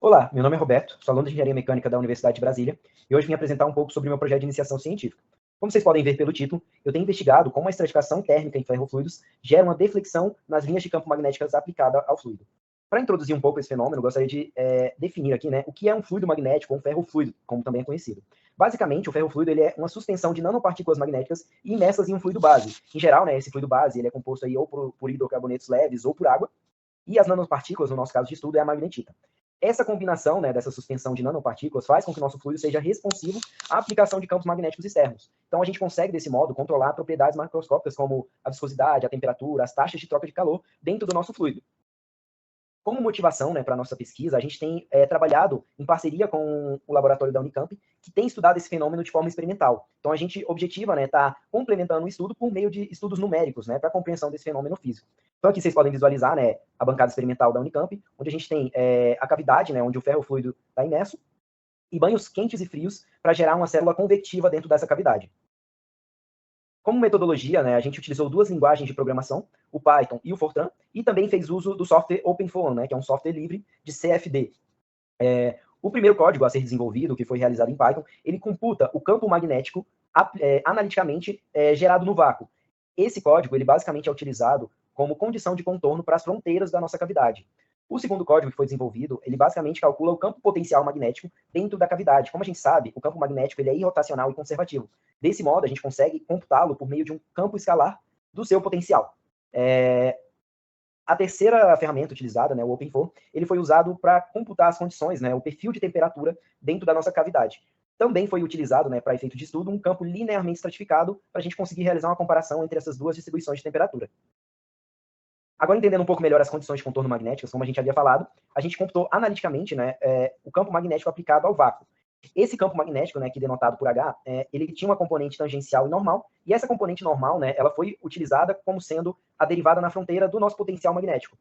Olá, meu nome é Roberto, sou aluno de Engenharia Mecânica da Universidade de Brasília e hoje vim apresentar um pouco sobre o meu projeto de iniciação científica. Como vocês podem ver pelo título, eu tenho investigado como a estratificação térmica em ferrofluidos gera uma deflexão nas linhas de campo magnéticas aplicada ao fluido. Para introduzir um pouco esse fenômeno, eu gostaria de definir aqui, o que é um fluido magnético ou um ferrofluido, como também é conhecido. Basicamente, o ferrofluido ele é uma suspensão de nanopartículas magnéticas imersas em um fluido base. Em geral, esse fluido base ele é composto aí ou por hidrocarbonetos leves ou por água, e as nanopartículas, no nosso caso de estudo, é a magnetita. Essa combinação dessa suspensão de nanopartículas faz com que o nosso fluido seja responsivo à aplicação de campos magnéticos externos. Então, a gente consegue, desse modo, controlar propriedades macroscópicas como a viscosidade, a temperatura, as taxas de troca de calor dentro do nosso fluido. Como motivação para a nossa pesquisa, a gente tem trabalhado em parceria com o laboratório da Unicamp, que tem estudado esse fenômeno de forma experimental. Então, a gente objetiva tá complementando o estudo por meio de estudos numéricos para a compreensão desse fenômeno físico. Então, aqui vocês podem visualizar a bancada experimental da Unicamp, onde a gente tem a cavidade, onde o ferrofluido está imerso, e banhos quentes e frios para gerar uma célula convectiva dentro dessa cavidade. Como metodologia, a gente utilizou duas linguagens de programação, o Python e o Fortran, e também fez uso do software OpenFOAM, que é um software livre de CFD. O primeiro código a ser desenvolvido, que foi realizado em Python, ele computa o campo magnético analiticamente gerado no vácuo. Esse código, ele basicamente é utilizado como condição de contorno para as fronteiras da nossa cavidade. O segundo código que foi desenvolvido, ele basicamente calcula o campo potencial magnético dentro da cavidade. Como a gente sabe, o campo magnético ele é irrotacional e conservativo. Desse modo, a gente consegue computá-lo por meio de um campo escalar do seu potencial. A terceira ferramenta utilizada, o OpenFOAM, ele foi usado para computar as condições, o perfil de temperatura dentro da nossa cavidade. Também foi utilizado, para efeito de estudo, um campo linearmente estratificado para a gente conseguir realizar uma comparação entre essas duas distribuições de temperatura. Agora, entendendo um pouco melhor as condições de contorno magnéticas, como a gente havia falado, a gente computou analiticamente o campo magnético aplicado ao vácuo. Esse campo magnético, aqui denotado por H, ele tinha uma componente tangencial e normal, e essa componente normal, ela foi utilizada como sendo a derivada na fronteira do nosso potencial magnético.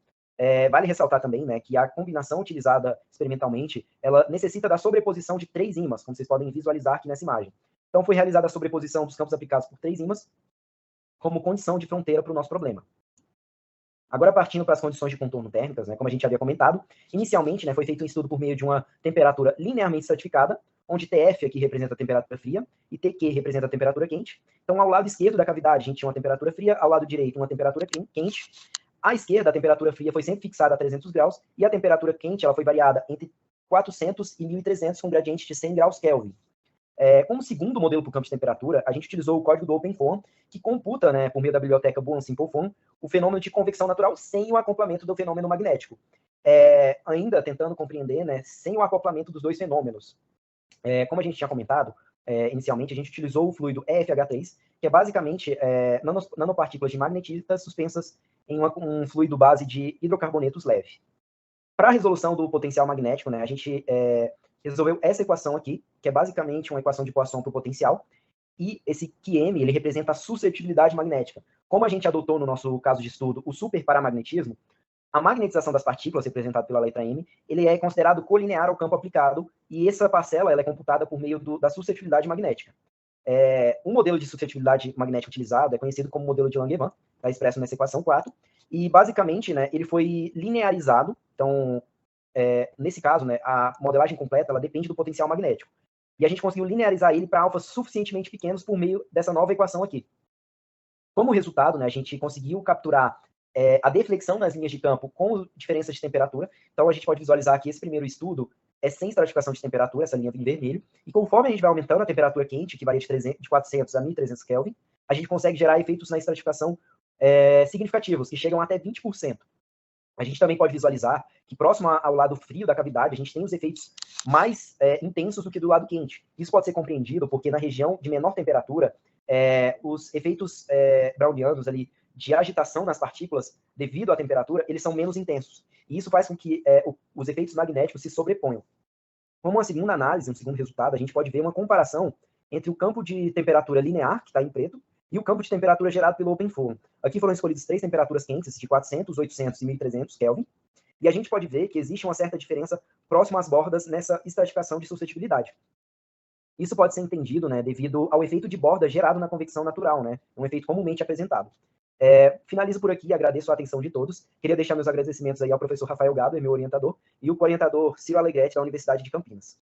Vale ressaltar também que a combinação utilizada experimentalmente, ela necessita da sobreposição de 3 ímãs, como vocês podem visualizar aqui nessa imagem. Então, foi realizada a sobreposição dos campos aplicados por 3 ímãs como condição de fronteira para o nosso problema. Agora, partindo para as condições de contorno térmicas, como a gente havia comentado, inicialmente foi feito um estudo por meio de uma temperatura linearmente estratificada, onde TF aqui representa a temperatura fria e TQ representa a temperatura quente. Então, ao lado esquerdo da cavidade, a gente tinha uma temperatura fria, ao lado direito, uma temperatura quente. À esquerda, a temperatura fria foi sempre fixada a 300 graus e a temperatura quente ela foi variada entre 400 e 1.300 com gradiente de 100 graus Kelvin. Como segundo modelo para o campo de temperatura, a gente utilizou o código do OpenFOAM, que computa, por meio da biblioteca Boolean Simple Foam, o fenômeno de convecção natural sem o acoplamento do fenômeno magnético. Ainda tentando compreender, sem o acoplamento dos dois fenômenos. Como a gente tinha comentado, inicialmente, a gente utilizou o fluido EFH3, que é basicamente nanopartículas de magnetitas suspensas em um fluido base de hidrocarbonetos leve. Para a resolução do potencial magnético, a gente resolveu essa equação aqui, que é basicamente uma equação de Poisson para o potencial, e esse QM, ele representa a suscetibilidade magnética. Como a gente adotou no nosso caso de estudo o superparamagnetismo, a magnetização das partículas, representada pela letra M, ele é considerado colinear ao campo aplicado, e essa parcela ela é computada por meio da suscetibilidade magnética. O modelo de suscetibilidade magnética utilizado é conhecido como modelo de Langevin, está expresso nessa equação 4, e basicamente ele foi linearizado, então nesse caso, a modelagem completa ela depende do potencial magnético. E a gente conseguiu linearizar ele para alfas suficientemente pequenos por meio dessa nova equação aqui. Como resultado, a gente conseguiu capturar a deflexão nas linhas de campo com diferenças de temperatura. Então, a gente pode visualizar aqui esse primeiro estudo é sem estratificação de temperatura, essa linha em vermelho. E conforme a gente vai aumentando a temperatura quente, que varia de 400 a 1.300 Kelvin, a gente consegue gerar efeitos na estratificação significativos, que chegam até 20%. A gente também pode visualizar que próximo ao lado frio da cavidade, a gente tem os efeitos mais intensos do que do lado quente. Isso pode ser compreendido porque na região de menor temperatura, os efeitos brownianos ali de agitação nas partículas, devido à temperatura, eles são menos intensos. E isso faz com que os efeitos magnéticos se sobreponham. Como uma segunda análise, um segundo resultado, a gente pode ver uma comparação entre o campo de temperatura linear, que está em preto, e o campo de temperatura gerado pelo OpenFOAM. Aqui foram escolhidas 3 temperaturas quentes, de 400, 800 e 1.300 Kelvin, e a gente pode ver que existe uma certa diferença próximo às bordas nessa estratificação de suscetibilidade. Isso pode ser entendido devido ao efeito de borda gerado na convecção natural, um efeito comumente apresentado. Finalizo por aqui, agradeço a atenção de todos. Queria deixar meus agradecimentos aí ao professor Rafael Gado, meu orientador, e o orientador Ciro Alegretti, da Universidade de Campinas.